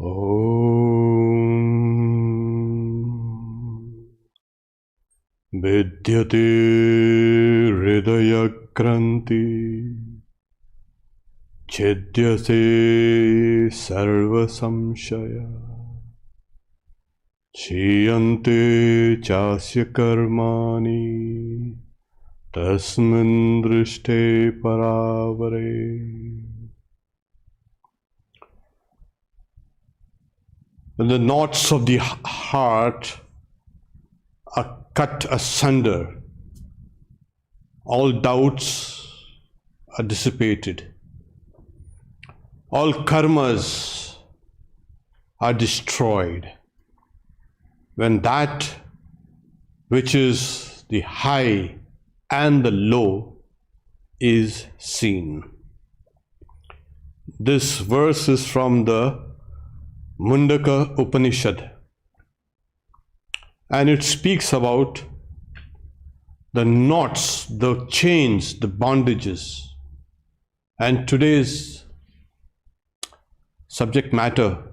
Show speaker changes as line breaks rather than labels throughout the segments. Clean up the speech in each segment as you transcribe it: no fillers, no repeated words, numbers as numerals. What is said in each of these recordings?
Om Vidyate Hridaya Kranti Chedyase Sarva Samshaya Chiyante Chasya Karmani Tasmin Drishte Paravare. When the knots of the heart are cut asunder, all doubts are dissipated, all karmas are destroyed. When that which is the high and the low is seen. This verse is from the Mundaka Upanishad, and it speaks about the knots, the chains, the bondages. And today's subject matter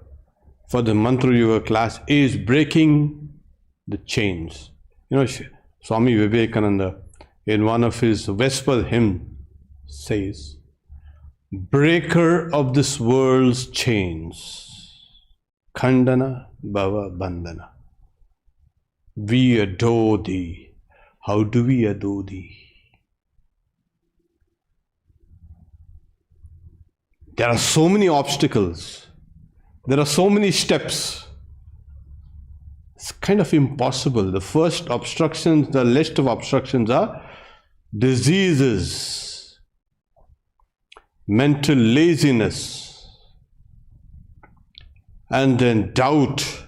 for the Mantra Yoga class is breaking the chains. You know, Swami Vivekananda in one of his Vesper hymn says, breaker of this world's chains, Khandana Bhava Bandhana. We adore thee. How do we adore thee? There are so many obstacles. There are so many steps. It's kind of impossible. The first obstructions, the list of obstructions are diseases, mental laziness, and then doubt,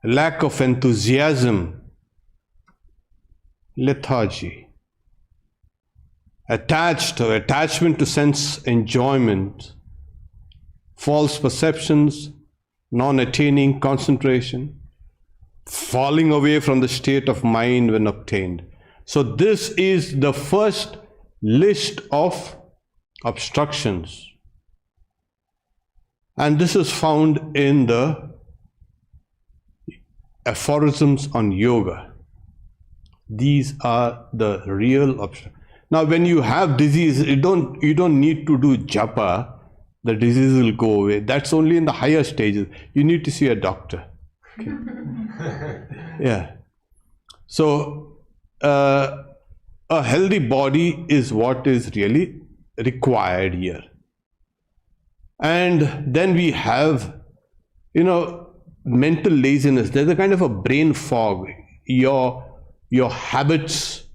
lack of enthusiasm, lethargy, attachment to sense enjoyment, false perceptions, non-attaining concentration, falling away from the state of mind when obtained. So this is the first list of obstructions. And this is found in the aphorisms on yoga. These are the real obstacles. Now, when you have disease, you don't need to do japa. The disease will go away. That's only in the higher stages. You need to see a doctor. Okay. Yeah. So, a healthy body is what is really required here. And then we have, mental laziness. There's a kind of a brain fog. Your habits,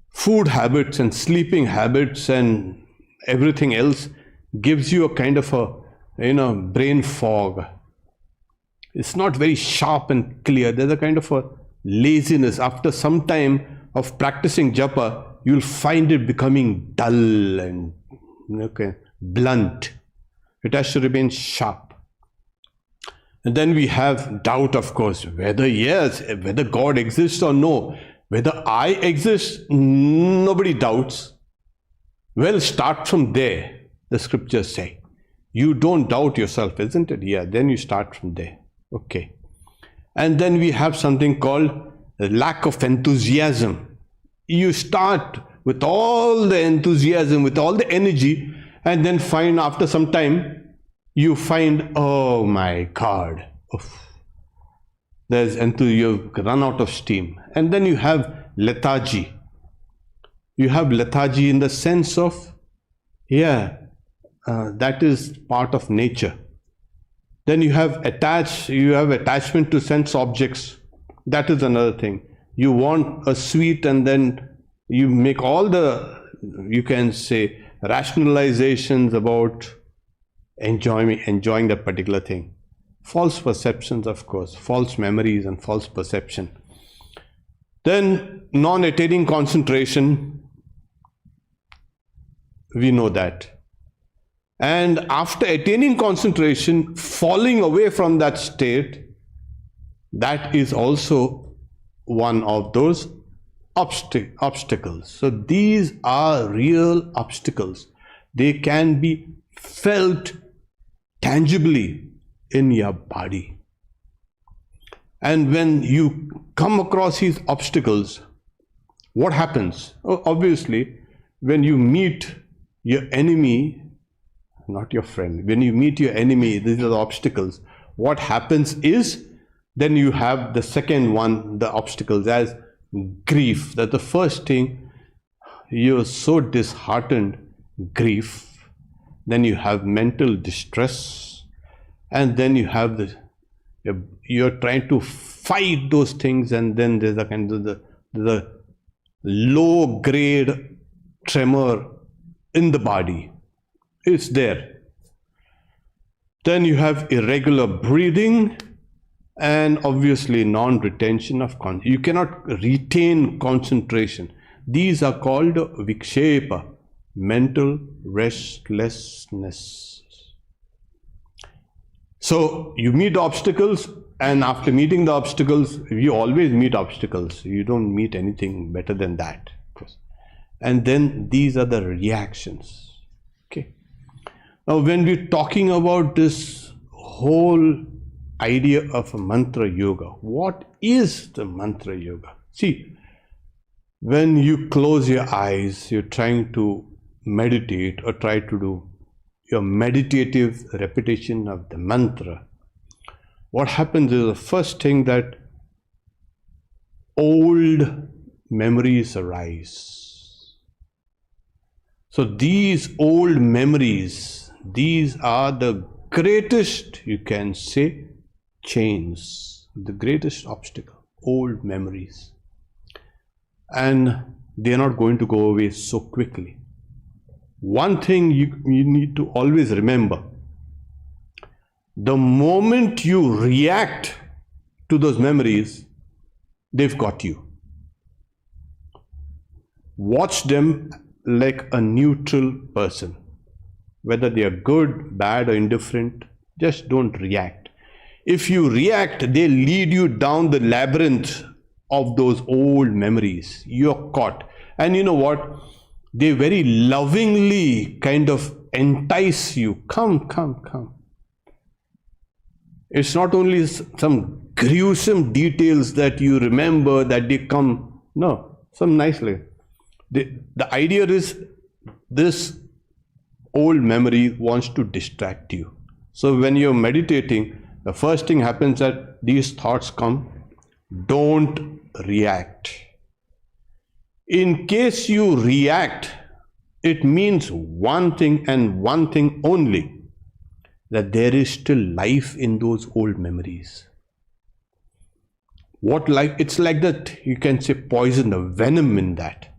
food habits and sleeping habits and everything else gives you a kind of a, brain fog. It's not very sharp and clear. There's a kind of a laziness. After some time of practicing japa, you'll find it becoming dull and blunt. It has to remain sharp. And then we have doubt, of course, whether God exists or no. Whether I exist, nobody doubts. Well, start from there, the scriptures say. You don't doubt yourself, isn't it? Yeah, then you start from there. Okay. And then we have something called lack of enthusiasm. You start with all the enthusiasm, with all the energy, and then find after some time, you find, oh my God, you've run out of steam. And then you have lethargy. You have lethargy in the sense of, that is part of nature. Then you have attachment to sense objects. That is another thing. You want a sweet and then you make all the, you can say, rationalizations about enjoying that particular thing. False perceptions, of course, false memories and false perception. Then non-attaining concentration, we know that. And after attaining concentration, falling away from that state, that is also one of those obstacles. So these are real obstacles. They can be felt tangibly in your body. And when you come across these obstacles, what happens? Obviously, when you meet your enemy, not your friend, when you meet your enemy, these are the obstacles. What happens is, then you have the second one, the obstacles, as grief. That's the first thing. You're so disheartened, grief. Then you have mental distress. And then you have you're trying to fight those things, and then there's a kind of the low grade tremor in the body. It's there. Then you have irregular breathing, and obviously non-retention of concentration. You cannot retain concentration. These are called vikshepa, mental restlessness. So you meet obstacles, and after meeting the obstacles, you always meet obstacles. You don't meet anything better than that. And then these are the reactions. Okay. Now, when we're talking about this whole idea of a mantra yoga, what is the mantra yoga? See, when you close your eyes, you're trying to meditate or try to do your meditative repetition of the mantra, what happens is the first thing that old memories arise. So these old memories, these are the greatest, you can say, chains, the greatest obstacle, old memories. And they are not going to go away so quickly. One thing you need to always remember, the moment you react to those memories, they've got you. Watch them like a neutral person. Whether they are good, bad, or indifferent, just don't react. If you react, they lead you down the labyrinth of those old memories. You're caught. And you know what? They very lovingly kind of entice you. Come, come, come. It's not only some gruesome details that you remember that they come. No, some nicely. The idea is this old memory wants to distract you. So when you're meditating, the first thing happens that these thoughts come. Don't react. In case you react, it means one thing and one thing only, that there is still life in those old memories. What life? It's like that, you can say poison, the venom in that.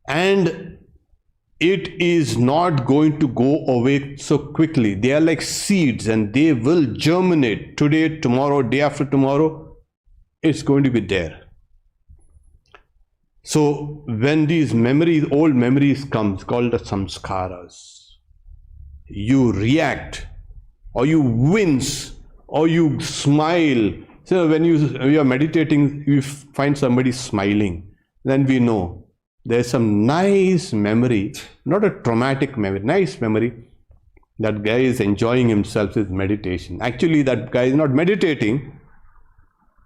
And it is not going to go away so quickly. They are like seeds, and they will germinate today, tomorrow, day after tomorrow. It's going to be there. So when these memories, old memories comes, called the samskaras, you react, or you wince, or you smile. So when you are meditating, you find somebody smiling, then we know there's some nice memory, not a traumatic memory, nice memory. That guy is enjoying himself with meditation. Actually, that guy is not meditating.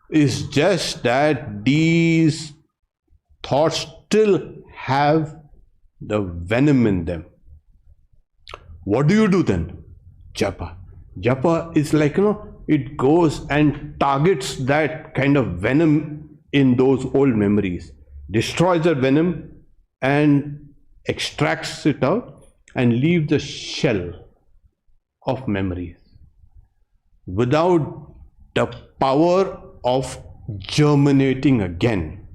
It's just that these thoughts still have the venom in them. What do you do then? Japa. Japa is like, it goes and targets that kind of venom in those old memories, destroys the venom and extracts it out and leaves the shell of memories without the power of germinating again.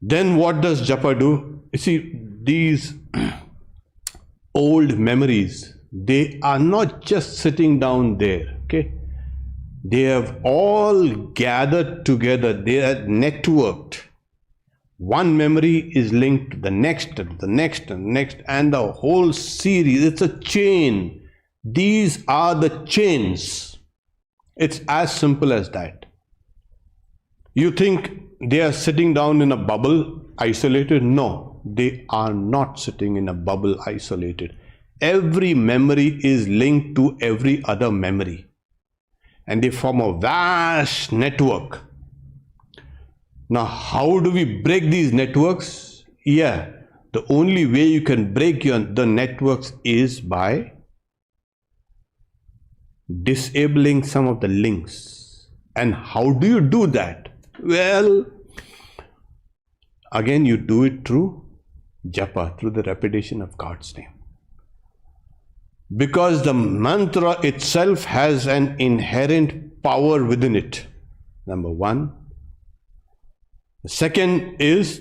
Then what does japa do? You see, these old memories, they are not just sitting down there, okay? They have all gathered together, they are networked. One memory is linked to the next and the next and next, and the whole series, it's a chain. These are the chains. It's as simple as that. You think they are sitting down in a bubble, isolated? No, they are not sitting in a bubble, isolated. Every memory is linked to every other memory, and they form a vast network. Now, how do we break these networks? Yeah, the only way you can break the networks is by disabling some of the links. And how do you do that? Well, again, you do it through japa, through the repetition of God's name. Because the mantra itself has an inherent power within it. Number one. The second is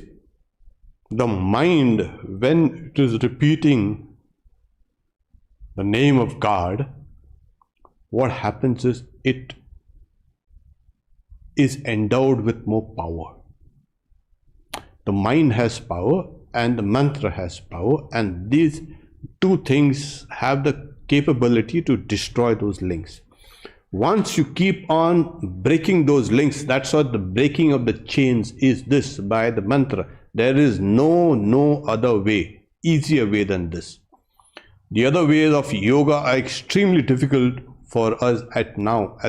the mind, when it is repeating the name of God, what happens is it is endowed with more power. The mind has power and the mantra has power, and these two things have the capability to destroy those links. Once you keep on breaking those links, that's what the breaking of the chains is, this by the mantra. There is no other way, easier way than this. The other ways of yoga are extremely difficult for us at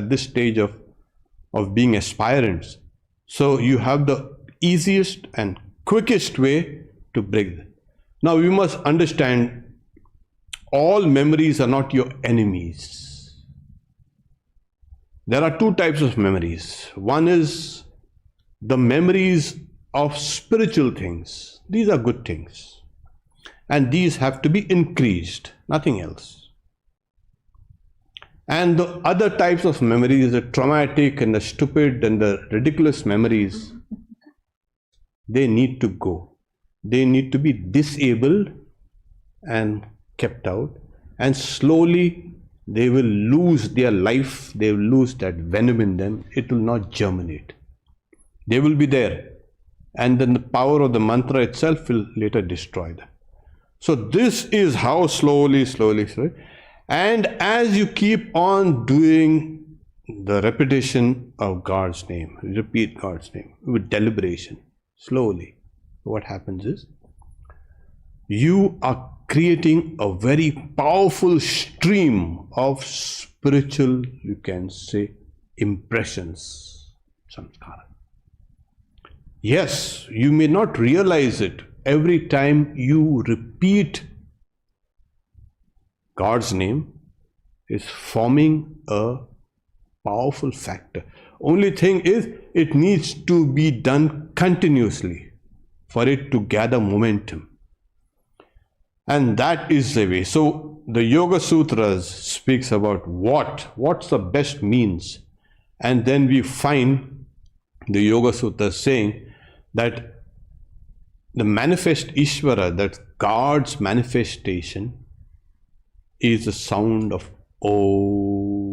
this stage of being aspirants. So you have the easiest and quickest way to break them. Now we must understand, all memories are not your enemies. There are two types of memories. One is the memories of spiritual things. These are good things. And these have to be increased, nothing else. And the other types of memories, the traumatic and the stupid and the ridiculous memories, they need to go. They need to be disabled and kept out. And slowly they will lose their life, they will lose that venom in them, it will not germinate. They will be there, and then the power of the mantra itself will later destroy them. So this is how slowly, and as you keep on doing the repetition of God's name, repeat God's name with deliberation, slowly, what happens is, you are creating a very powerful stream of spiritual, you can say, impressions, samskara. Yes, you may not realize it. Every time you repeat God's name is forming a powerful factor. Only thing is, it needs to be done continuously for it to gather momentum. And that is the way. So the Yoga Sutras speaks about what's the best means. And then we find the Yoga Sutras saying that the manifest Ishvara, that God's manifestation, is the sound of Om.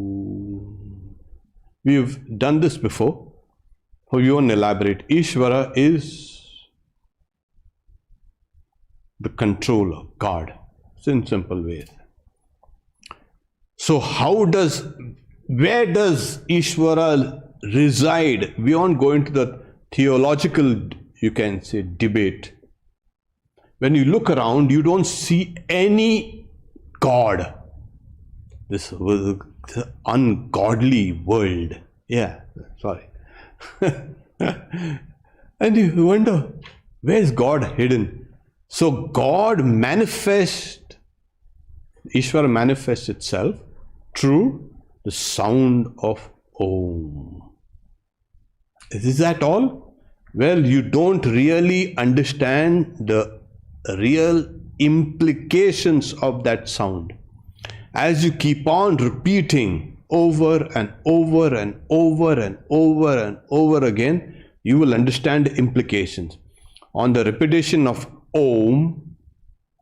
We've done this before, so you won't elaborate. Ishvara is the controller, God. It's in simple ways. So where does Ishvara reside? We won't go into the theological, you can say, debate. When you look around, you don't see any God. This was the ungodly world. Yeah, sorry. And you wonder, where is God hidden? So God manifests, Ishvara manifests itself through the sound of Om. Is that all? Well, you don't really understand the real implications of that sound. As you keep on repeating over and over and over and over and over again, you will understand the implications. On the repetition of Om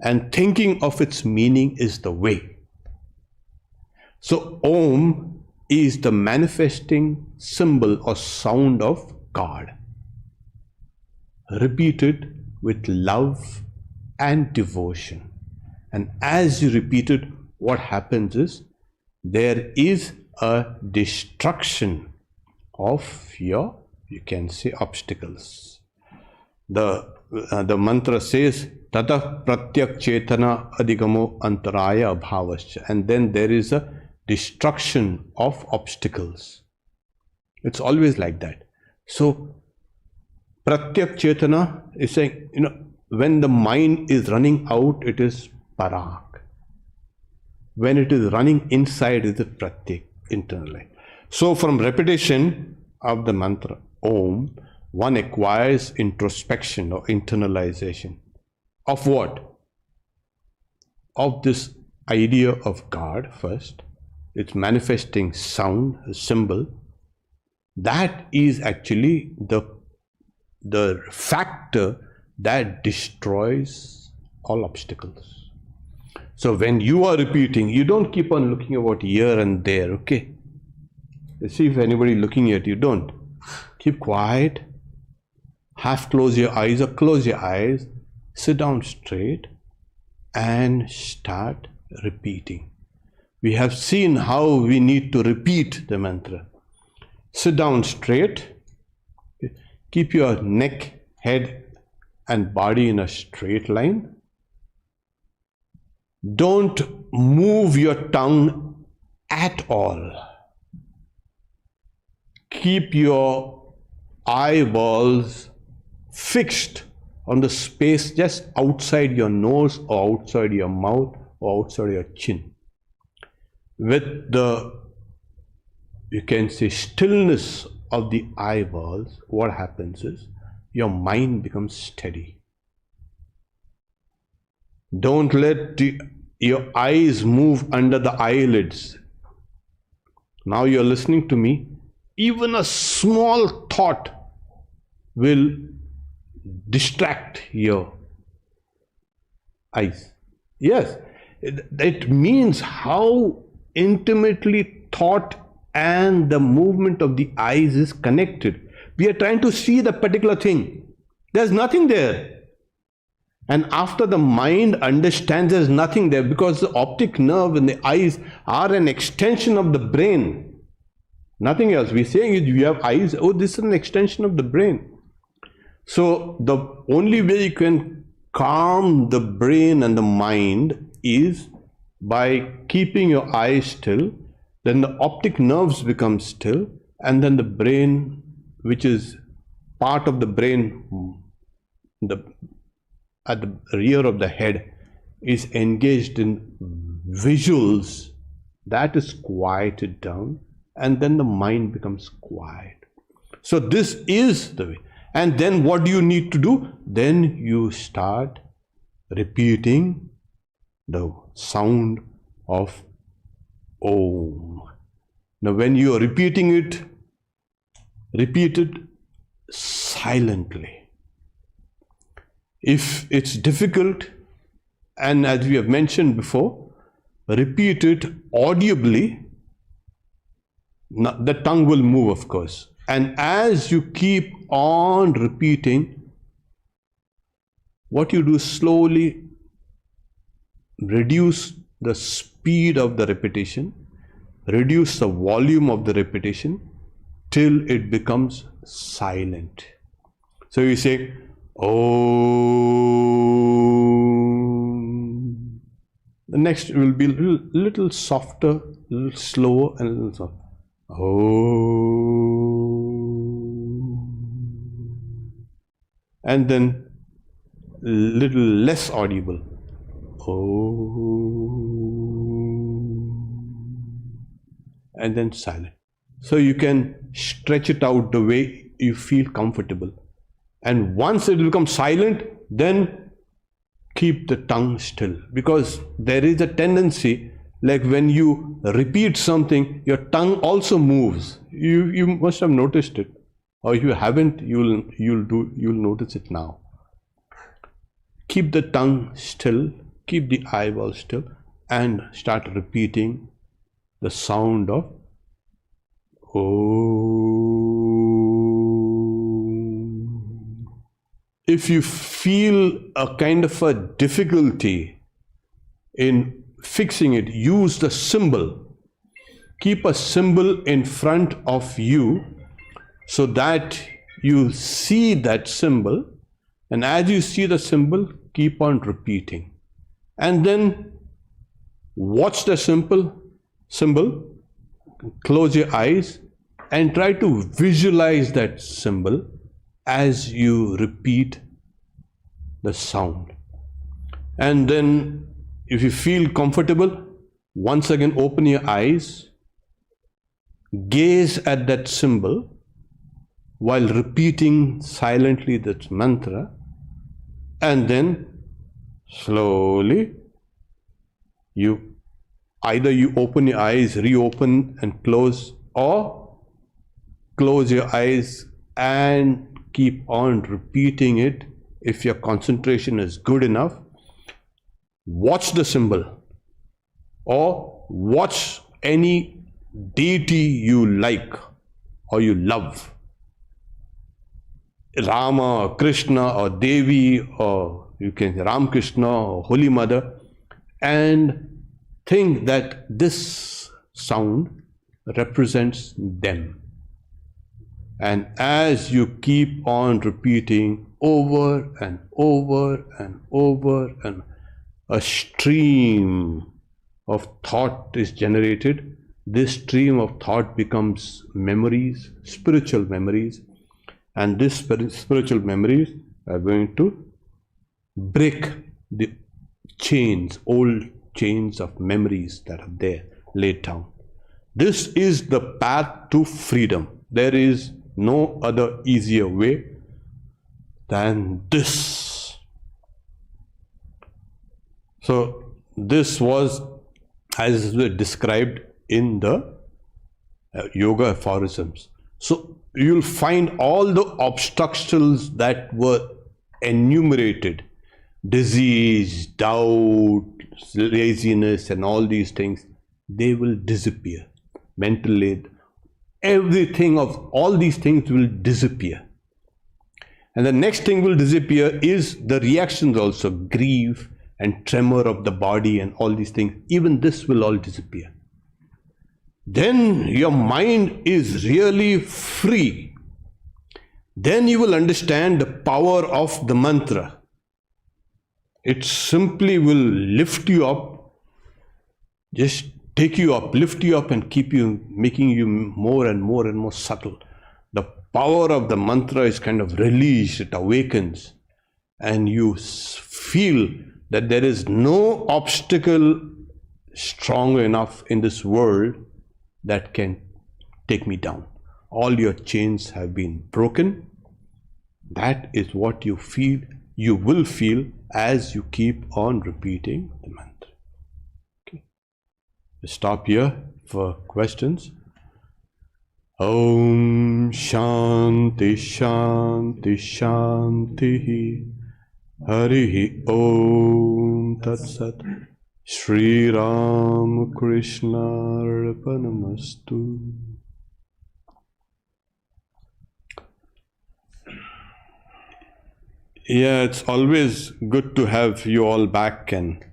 and thinking of its meaning is the way. So Om is the manifesting symbol or sound of God. Repeat it with love and devotion. And as you repeat it, what happens is, there is a destruction of your, you can say, obstacles. The the mantra says, Tata pratyak chetana adigamo antaraya abhavascha. And then there is a destruction of obstacles. It's always like that. So, pratyak chetana is saying, when the mind is running out, it is parak. When it is running inside, it is pratyak, internally. So, from repetition of the mantra, Om, one acquires introspection or internalization. Of what? Of this idea of God first. It's manifesting sound, a symbol. That is actually the factor that destroys all obstacles. So when you are repeating, you don't keep on looking about here and there, okay? Let's see if anybody looking at you. Don't. Keep quiet. Half close your eyes or close your eyes. Sit down straight and start repeating. We have seen how we need to repeat the mantra. Sit down straight. Keep your neck, head and body in a straight line. Don't move your tongue at all. Keep your eyeballs fixed on the space just outside your nose or outside your mouth or outside your chin. With the, you can say, stillness of the eyeballs, what happens is your mind becomes steady. Don't let your eyes move under the eyelids. Now you're listening to me. Even a small thought will distract your eyes. Yes, it means how intimately thought and the movement of the eyes is connected. We are trying to see the particular thing. There's nothing there. And after the mind understands there's nothing there, because the optic nerve and the eyes are an extension of the brain. Nothing else. We're saying you have eyes, oh, this is an extension of the brain. So the only way you can calm the brain and the mind is by keeping your eyes still. Then the optic nerves become still, and then the brain, which is part of the brain, at the rear of the head, is engaged in visuals. That is quieted down, and then the mind becomes quiet. So this is the way. And then what do you need to do? Then you start repeating the sound of Om. Now when you are repeating it, repeat it silently. If it's difficult, and as we have mentioned before, repeat it audibly. The tongue will move, of course. And as you keep on repeating, what you do, slowly reduce the speed of the repetition, reduce the volume of the repetition till it becomes silent. So you say, Om. The next will be a little softer, a little slower, and a little softer. Om. And then little less audible. Om. And then silent. So you can stretch it out the way you feel comfortable. And once it becomes silent, then keep the tongue still. Because there is a tendency, like when you repeat something, your tongue also moves. You must have noticed it. Or if you haven't, you'll notice it now. Keep the tongue still, keep the eyeball still, and start repeating the sound of Om. If you feel a kind of a difficulty in fixing it, use the symbol. Keep a symbol in front of you so that you see that symbol, And as you see the symbol, keep on repeating. And then watch the symbol, close your eyes and try to visualize that symbol as you repeat the sound. And then if you feel comfortable, once again open your eyes, gaze at that symbol while repeating silently that mantra, and then slowly you open your eyes, reopen and close, or close your eyes and keep on repeating it. If your concentration is good enough, watch the symbol or watch any deity you like or you love, Rama or Krishna or Devi, or you can say Ram Krishna or Holy Mother, and think that this sound represents them. And as you keep on repeating over and over and over, and a stream of thought is generated. This stream of thought becomes memories, spiritual memories, and these spiritual memories are going to break the chains, old chains of memories that are there laid down. This is the path to freedom. There is no other easier way than this. So this was as described in the yoga aphorisms. So you'll find all the obstructions that were enumerated, disease, doubt, laziness, and all these things, they will disappear. Mental aid, everything of all these things will disappear. And the next thing will disappear is the reactions also, grief and tremor of the body and all these things. Even this will all disappear. Then your mind is really free. Then you will understand the power of the mantra. It simply will lift you up, just take you up, lift you up and keep you, making you more and more and more subtle. The power of the mantra is kind of released, it awakens, and you feel that there is no obstacle strong enough in this world that can take me down. All your chains have been broken. That is what you feel, you will feel as you keep on repeating the mantra. Okay. Stop here for questions. Om Shanti Shanti Shanti Harihi Om Tat Sat Shri Ram Krishna Arpanamastu. Yeah, it's always good to have you all back, and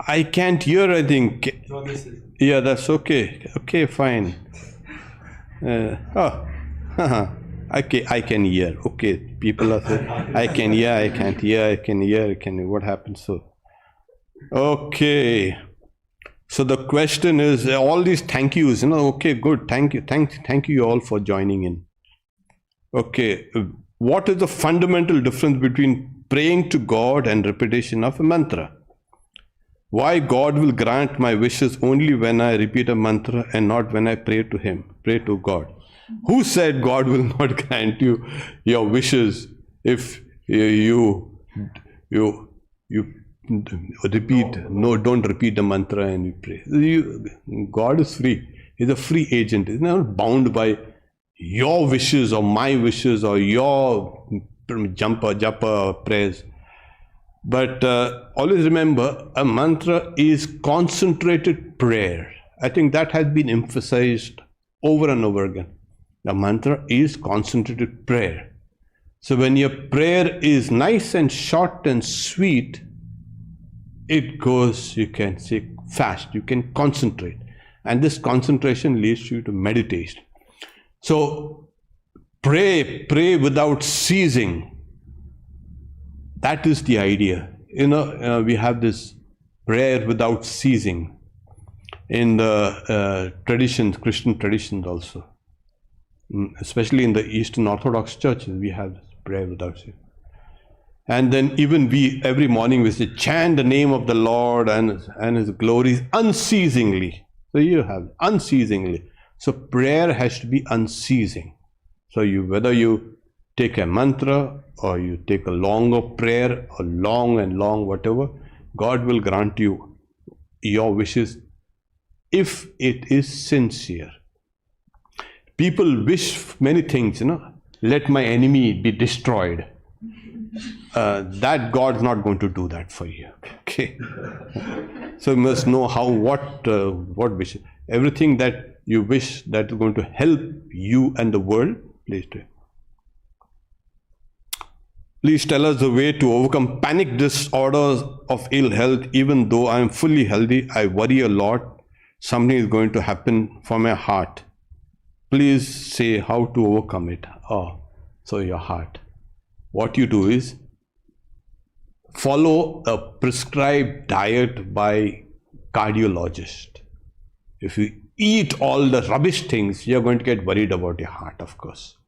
I can't hear, I think.
No, this is...
Yeah, that's okay. Okay, fine. Okay, I can hear. Okay, people are saying, I can hear, I can't hear, I can hear, I can hear. What happened? So, okay. So the question is, all these thank yous, okay, good. Thank you all for joining in. Okay, what is the fundamental difference between praying to God and repetition of a mantra? Why God will grant my wishes only when I repeat a mantra and not when I pray to Him, pray to God? Who said God will not grant you your wishes if you repeat? No, don't repeat the mantra and you pray. God is free. He's a free agent. He's not bound by your wishes or my wishes or your japa prayers. But always remember, a mantra is concentrated prayer. I think that has been emphasized over and over again. The mantra is concentrated prayer. So when your prayer is nice and short and sweet, it goes, you can say, fast. You can concentrate. And this concentration leads you to meditation. So pray without ceasing. That is the idea. We have this prayer without ceasing in the traditions, Christian traditions also. Especially in the Eastern Orthodox churches, we have this prayer without ceasing. And then even we, every morning we say, chant the name of the Lord and His glories unceasingly. So you have unceasingly. So prayer has to be unceasing. So whether you take a mantra or you take a longer prayer or long whatever, God will grant you your wishes if it is sincere. People wish many things, let my enemy be destroyed. That God's not going to do that for you. Okay. So you must know what wishes. Everything that you wish that is going to help you and the world, please do. Please tell us the way to overcome panic disorders of ill health. Even though I am fully healthy, I worry a lot. Something is going to happen for my heart. Please say how to overcome it. So your heart. What you do is follow a prescribed diet by cardiologist. If you eat all the rubbish things, you're going to get worried about your heart, of course.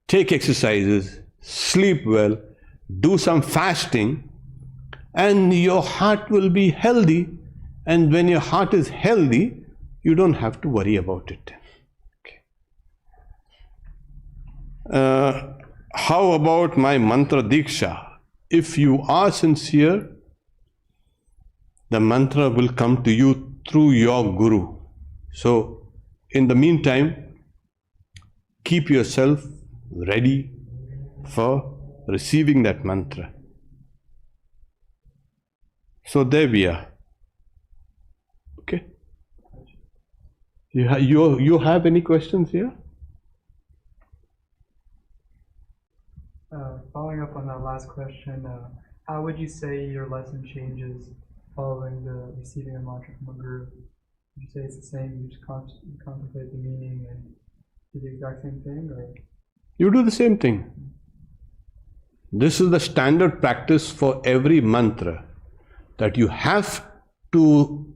Take exercises, sleep well, do some fasting, and your heart will be healthy. And when your heart is healthy, you don't have to worry about it. Okay. How about my mantra Deeksha? If you are sincere, the mantra will come to you through your guru. So, in the meantime, keep yourself ready for receiving that mantra. So there we are. Okay. You have any questions here?
Following up on that last question, how would you say your lesson changes following the receiving a mantra from a guru? Would you say it's the same, you just contemplate the meaning and do the exact same thing, or?
You do the same thing. This is the standard practice for every mantra, that you have to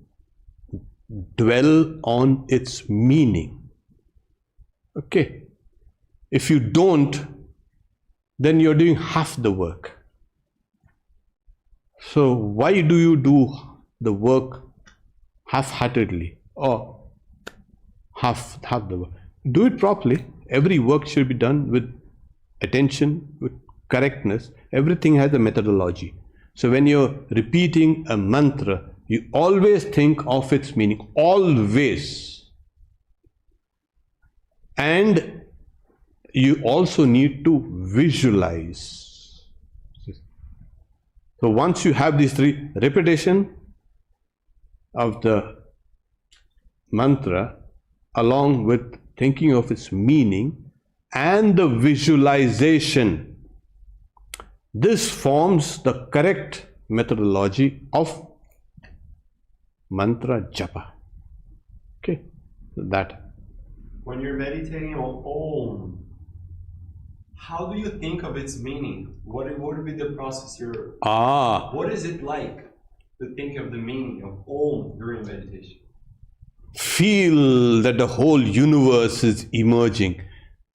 dwell on its meaning. Okay. If you don't, then you're doing half the work. So why do you do the work half-heartedly or half the work? Do it properly. Every work should be done with attention, with correctness. Everything has a methodology. So when you're repeating a mantra, you always think of its meaning, always. And you also need to visualize. So once you have these three, repetition of the mantra along with thinking of its meaning and the visualization, this forms the correct methodology of mantra japa. Okay, so that.
When you're meditating on Om, how do you think of its meaning? What would be the process you're... What is it like to think of the meaning of Om during meditation?
Feel that the whole universe is emerging.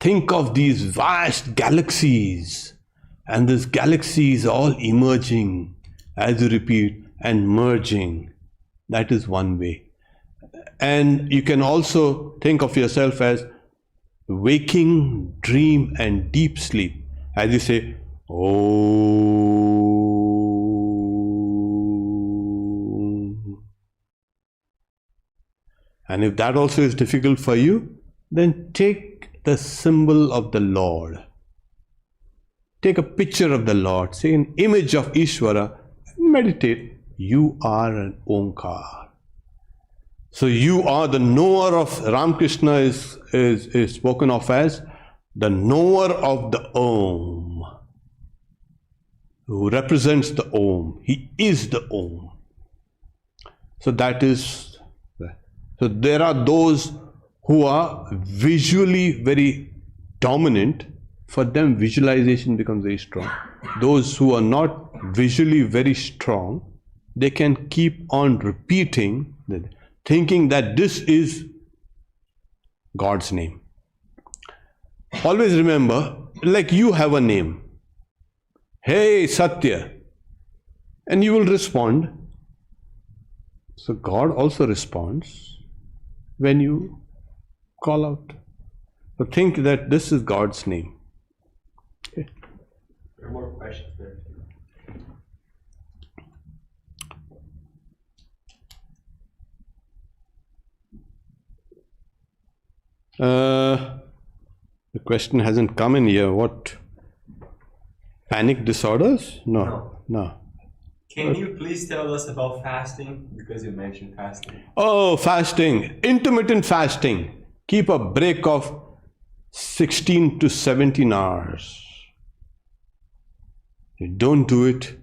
Think of these vast galaxies, and these galaxies all emerging as you repeat and merging. That is one way. And you can also think of yourself as waking, dream, and deep sleep. As you say, Om. And if that also is difficult for you, then take the symbol of the Lord. Take a picture of the Lord, say an image of Ishvara, and meditate. You are an Omkar. So you are the knower of, Ramakrishna is spoken of as the knower of the Om, who represents the Om. He is the Om. So that is, so there are those who are visually very dominant, for them visualization becomes very strong. Those who are not visually very strong, they can keep on repeating, thinking that this is God's name. Always remember, like you have a name. Hey Satya. And you will respond. So God also responds when you call out. So think that this is God's name. Okay.
There are more questions there.
The question hasn't come in here. What? Panic disorders? No.
Can you please tell us about fasting? Because you mentioned fasting.
Oh, fasting. Intermittent fasting. Keep a break of 16 to 17 hours. You don't do it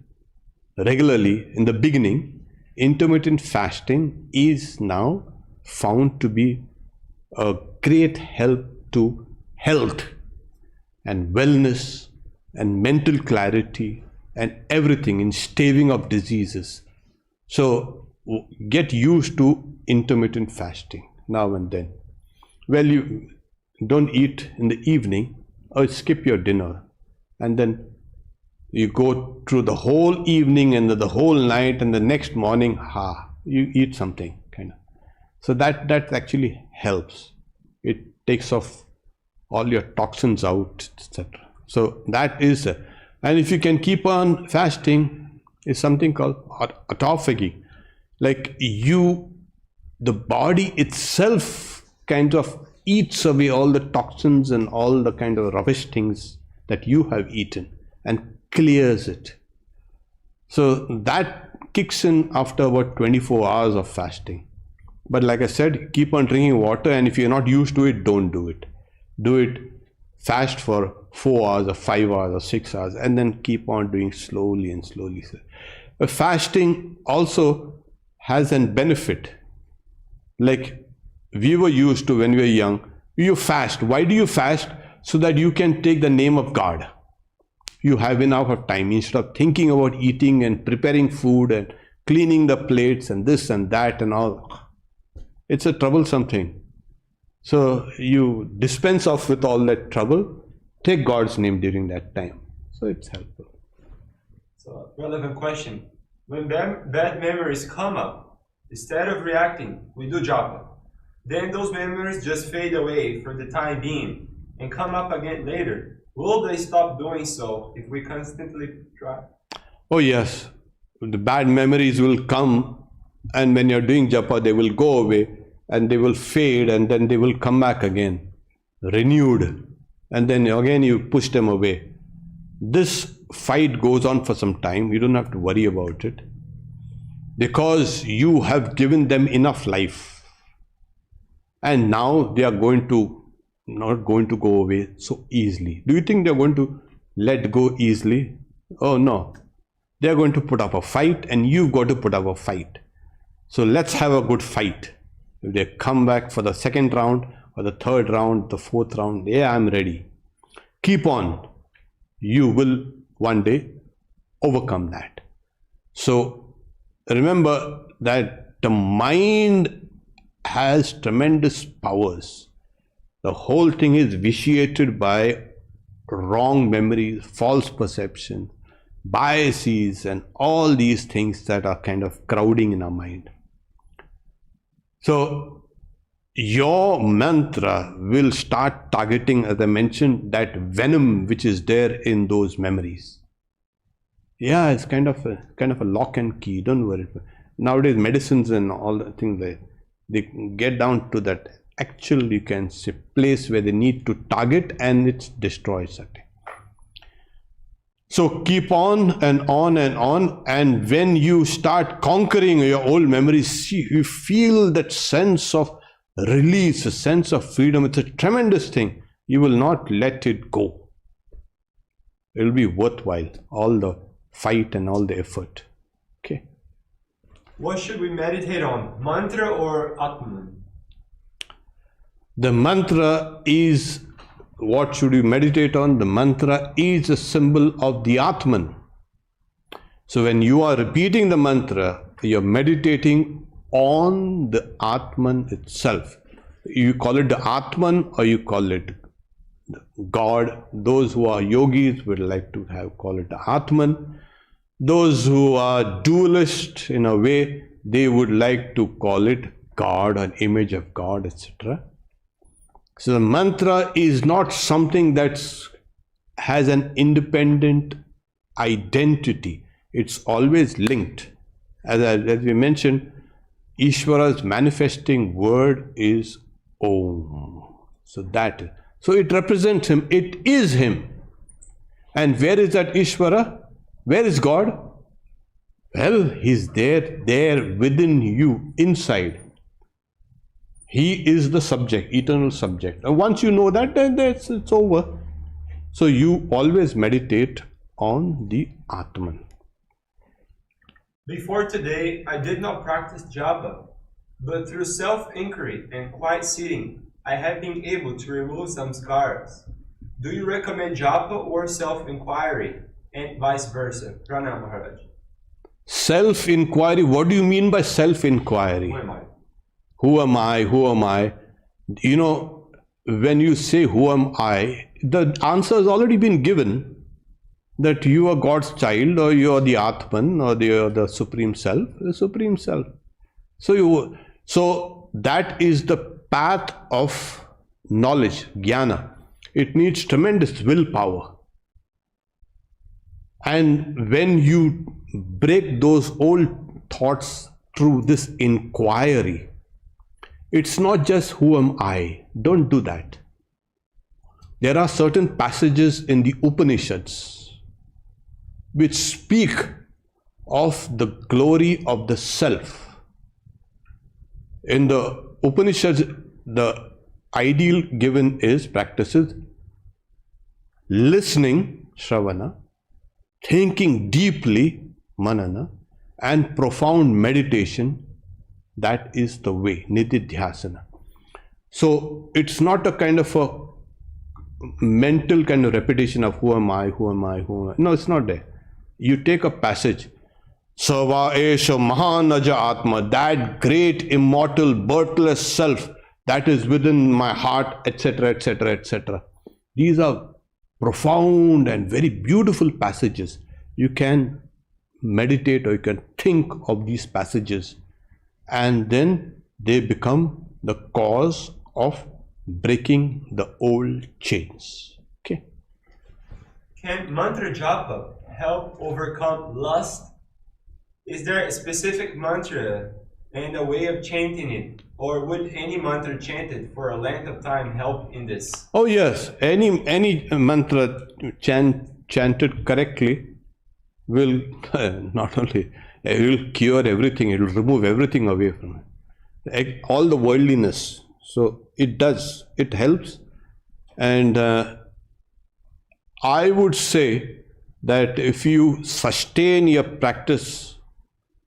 regularly in the beginning. Intermittent fasting is now found to be a great help to health and wellness and mental clarity and everything in staving of diseases. So get used to intermittent fasting now and then. Well, you don't eat in the evening or skip your dinner, and then you go through the whole evening and the whole night, and the next morning, you eat something kind of. So that actually helps. It takes off all your toxins out, etc. So that is, and if you can keep on fasting, is something called autophagy. Like the body itself kind of eats away all the toxins and all the kind of rubbish things that you have eaten and clears it. So that kicks in after about 24 hours of fasting. But like I said, keep on drinking water, and if you're not used to it, don't do it. Do it fast for 4 hours or 5 hours or 6 hours, and then keep on doing slowly and slowly. But fasting also has a benefit. Like we were used to when we were young, you fast. Why do you fast? So that you can take the name of God. You have enough of time instead of thinking about eating and preparing food and cleaning the plates and this and that and all. It's a troublesome thing. So you dispense off with all that trouble. Take God's name during that time. So it's helpful.
So, relevant question. When bad memories come up, instead of reacting, we do japa. Then those memories just fade away for the time being and come up again later. Will they stop doing so if we constantly try?
Oh yes. The bad memories will come, and when you're doing japa, they will go away and they will fade, and then they will come back again, renewed. And then again you push them away. This fight goes on for some time. You don't have to worry about it, because you have given them enough life. And now they are not going to go away so easily. Do you think they are going to let go easily? Oh no. They are going to put up a fight, and you've got to put up a fight. So let's have a good fight. If they come back for the second round or the third round, the fourth round, yeah, I'm ready. Keep on. You will one day overcome that. So remember that the mind has tremendous powers. The whole thing is vitiated by wrong memories, false perception, biases, and all these things that are kind of crowding in our mind. So your mantra will start targeting, as I mentioned, that venom which is there in those memories. Yeah, it's kind of a lock and key. Don't worry. Nowadays, medicines and all the things, they get down to that actual, you can say, place where they need to target, and it destroys that. So keep on and on and on, and when you start conquering your old memories, you feel that sense of release, a sense of freedom. It's a tremendous thing. You will not let it go. It will be worthwhile, all the fight and all the effort. Okay.
What should we meditate on, mantra or Atman?
The mantra is what should you meditate on? The mantra is a symbol of the Atman. So when you are repeating the mantra, you're meditating on the Atman itself. You call it the Atman or you call it God. Those who are yogis would like to call it the Atman. Those who are dualist in a way, they would like to call it God, an image of God, etc. So the mantra is not something that has an independent identity. It's always linked. As we mentioned, Ishvara's manifesting word is Om. So it represents him. It is him. And where is that Ishvara? Where is God? Well, he's there within you, inside. He is the subject, eternal subject. And once you know that, then it's over. So you always meditate on the Atman.
Before today, I did not practice japa, but through self-inquiry and quiet sitting, I have been able to remove some scars. Do you recommend japa or self-inquiry, and vice versa? Pranam Maharaj.
Self-inquiry, what do you mean by self-inquiry?
Who am I?
Who am I? Who am I? You know, when you say, who am I? The answer has already been given, that you are God's child, or you are the Atman, or you are the Supreme Self, the Supreme Self. So that is the path of knowledge, jnana. It needs tremendous willpower. And when you break those old thoughts through this inquiry, it's not just who am I. Don't do that. There are certain passages in the Upanishads which speak of the glory of the self. In the Upanishads, the ideal given is practices listening, shravana, thinking deeply, manana, and profound meditation. That is the way, nididhyasana. So it's not a kind of a mental kind of repetition of who am I, who am I, who am I. No, it's not there. You take a passage, Sava Esha Mahanaja Atma, that great immortal birthless self that is within my heart, etc., etc., etc. These are profound and very beautiful passages. You can meditate or you can think of these passages, and then they become the cause of breaking the old chains. Okay.
Can mantra japa help overcome lust? Is there a specific mantra and a way of chanting it, or would any mantra chanted for a length of time help in this?
Oh yes, any mantra chanted correctly will not only it will cure everything, it will remove everything away from it, all the worldliness. So it does, it helps. And I would say that if you sustain your practice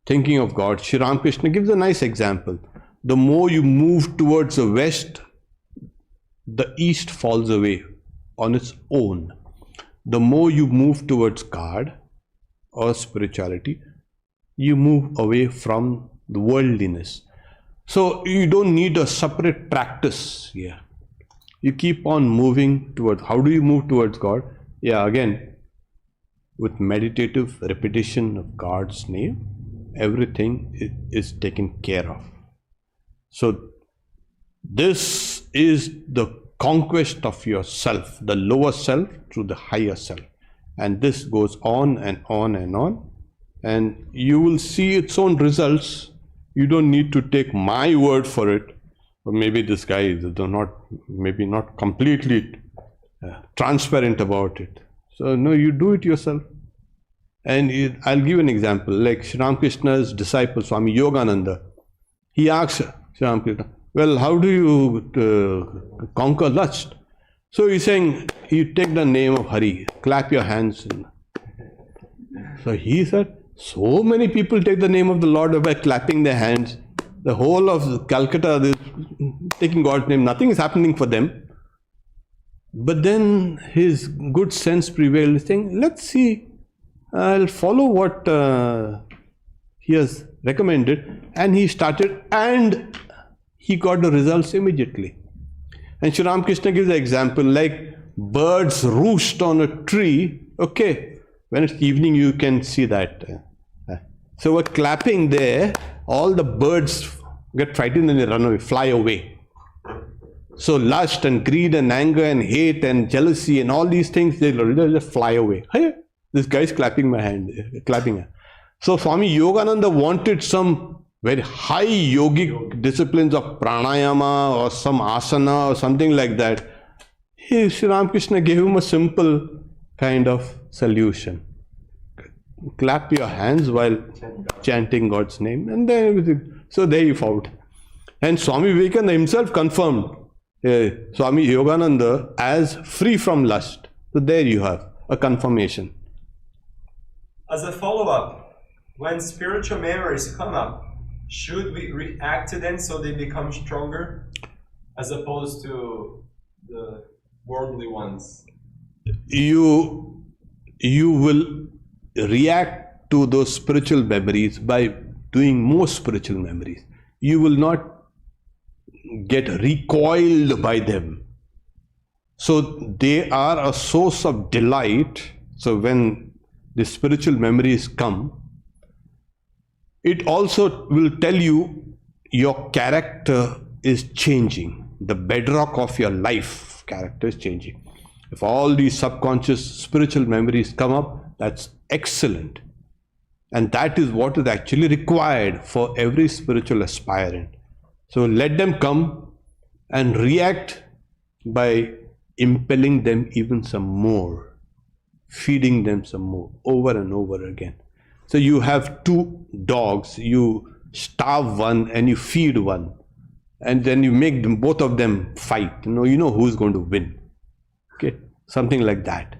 thinking of God, Sri Ramakrishna gives a nice example. The more you move towards the west, the east falls away on its own. The more you move towards God or spirituality, you move away from the worldliness. So you don't need a separate practice here. You keep on moving towards. How do you move towards God? Yeah, again, with meditative repetition of God's name, everything is taken care of. So this is the conquest of yourself, the lower self through the higher self. And this goes on and on and on. And you will see its own results. You don't need to take my word for it. Or maybe this guy is not completely transparent about it. So no, you do it yourself. And I'll give an example. Like Sri Ramakrishna's disciple, Swami Yogananda, he asked Sri Ramakrishna, well, how do you conquer lust? So he's saying, you take the name of Hari, clap your hands. So he said, so many people take the name of the Lord by clapping their hands. The whole of Calcutta is taking God's name. Nothing is happening for them. But then his good sense prevailed, saying, let's see, I'll follow what he has recommended. And he started, and he got the results immediately. And Sri Ramakrishna gives an example, like birds roost on a tree. Okay, when it's evening, you can see that. So we're clapping there, all the birds get frightened and they run away, fly away. So lust and greed and anger and hate and jealousy and all these things, they just fly away. Hey, this guy's clapping my hand, clapping. So Swami Yogananda wanted some very high yogic disciplines of pranayama or some asana or something like that. Sri Ramakrishna gave him a simple kind of solution. Clap your hands while chanting God's name, and then everything. So there you found. And Swami Vivekananda himself confirmed Swami Yogananda as free from lust. So there you have a confirmation.
As a follow-up, when spiritual memories come up, should we react to them so they become stronger, as opposed to the worldly ones?
You will react to those spiritual memories by doing more spiritual memories. You will not get recoiled by them. So they are a source of delight. So when the spiritual memories come, it also will tell you your character is changing. The bedrock of your life character is changing. If all these subconscious spiritual memories come up, that's excellent. And that is what is actually required for every spiritual aspirant. So let them come and react by impelling them even some more, feeding them some more, over and over again. So you have two dogs, you starve one and you feed one, and then you make them, both of them fight. You know who's going to win. Okay, something like that.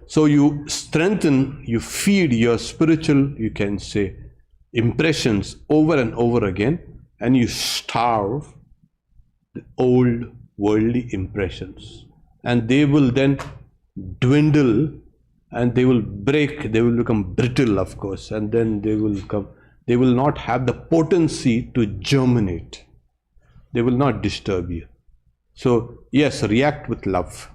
So you strengthen, you feed your spiritual, you can say, impressions over and over again, and you starve the old worldly impressions. And they will then dwindle, and they will break, they will become brittle, of course, and then they will not have the potency to germinate. They will not disturb you. So yes, react with love.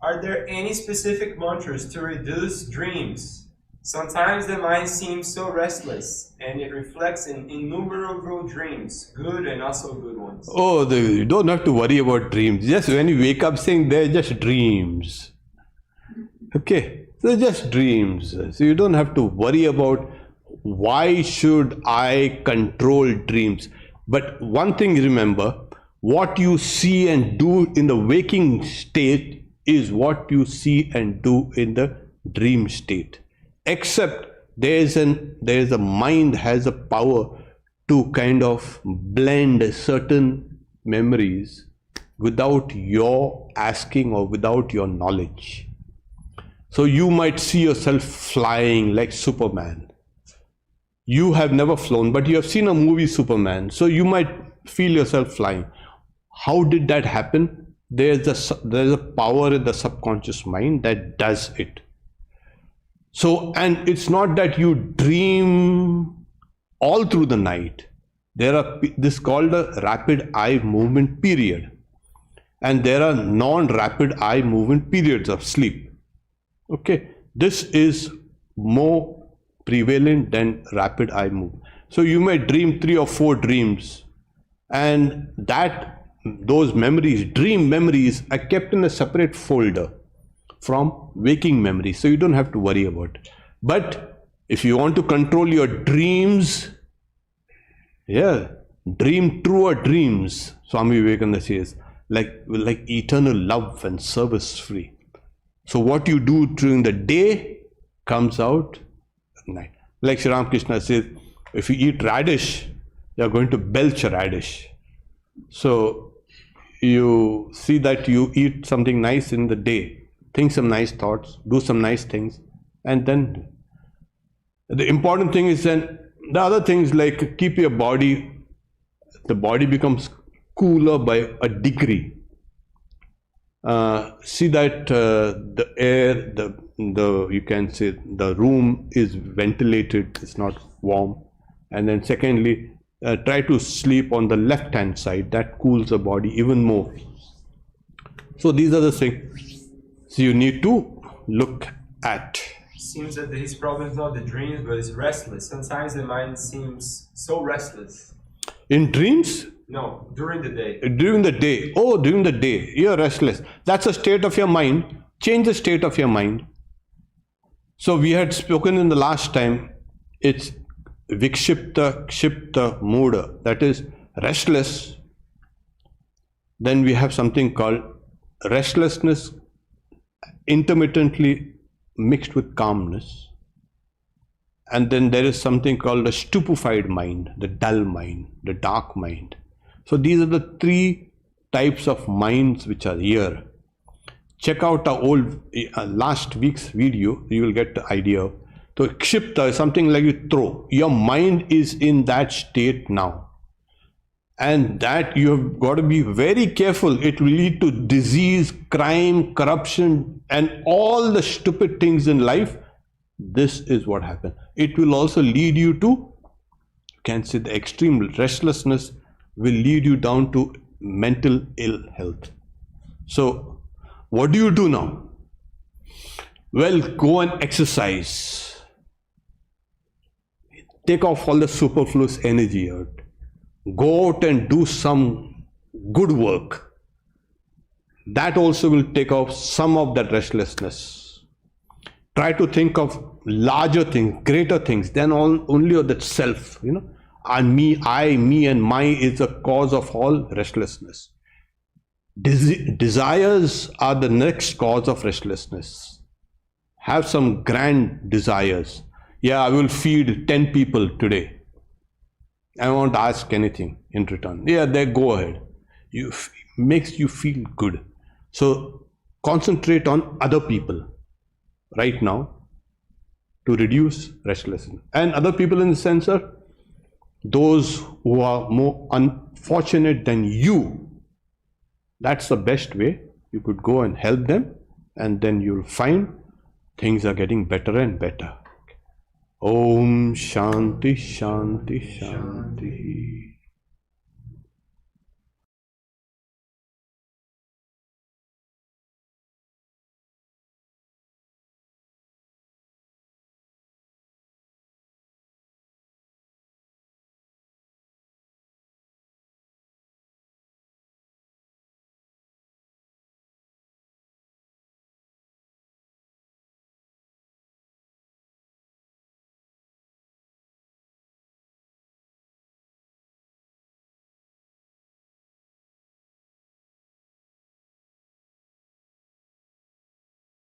Are there any specific mantras to reduce dreams? Sometimes the mind seems so restless, and it reflects in innumerable dreams, good and not so good ones.
Oh, you don't have to worry about dreams. Just when you wake up saying they're just dreams. Okay, they're just dreams. So you don't have to worry about why should I control dreams. But one thing remember, what you see and do in the waking state is what you see and do in the dream state. Except there is a mind has a power to kind of blend certain memories without your asking or without your knowledge. So you might see yourself flying like Superman. You have never flown, but you have seen a movie Superman. So you might feel yourself flying. How did that happen? There's a power in the subconscious mind that does it. So, and it's not that you dream all through the night. This is called a rapid eye movement period. And there are non-rapid eye movement periods of sleep. Okay, this is more prevalent than rapid eye movement. So you may dream 3 or 4 dreams, and those memories, dream memories, are kept in a separate folder from waking memories. So you don't have to worry about it. But if you want to control your dreams, dream truer dreams, Swami Vivekananda says, like eternal love and service free. So what you do during the day comes out at night. Like Sri Ramakrishna says, if you eat radish, you are going to belch radish. So you see that you eat something nice in the day, think some nice thoughts, do some nice things, and then the important thing is then the other things like keep your body, the body becomes cooler by a degree. see that the air, the you can say the room is ventilated, it's not warm. And then secondly, try to sleep on the left hand side, that cools the body even more. So these are the things you need to look at.
Seems that his problem is not the dreams, but it's restless. Sometimes the mind seems so restless.
In dreams?
No, during the day.
During the day. Oh, during the day, you're restless. That's a state of your mind. Change the state of your mind. So we had spoken in the last time, it's vikshipta, kshipta, muda. That is restless. Then we have something called restlessness intermittently mixed with calmness. And then there is something called a stupefied mind, the dull mind, the dark mind. So these are the three types of minds which are here. Check out our old last week's video, you will get the idea. So kshipta is something like you throw. Your mind is in that state now. And that you have got to be very careful. It will lead to disease, crime, corruption, and all the stupid things in life. This is what happens. It will also lead you to, you can say, the extreme restlessness will lead you down to mental ill health. So what do you do now? Well, go and exercise. Take off all the superfluous energy out. Go out and do some good work. That also will take off some of that restlessness. Try to think of larger things, greater things than only of that self, and me, I, me and my is the cause of all restlessness. Desires are the next cause of restlessness. Have some grand desires. Yeah, I will feed 10 people today. I won't ask anything in return. Yeah, they go ahead. Makes you feel good. So concentrate on other people right now to reduce restlessness. And other people in the sense are those who are more unfortunate than you. That's the best way. You could go and help them, and then you'll find things are getting better and better. Om Shanti Shanti Shanti.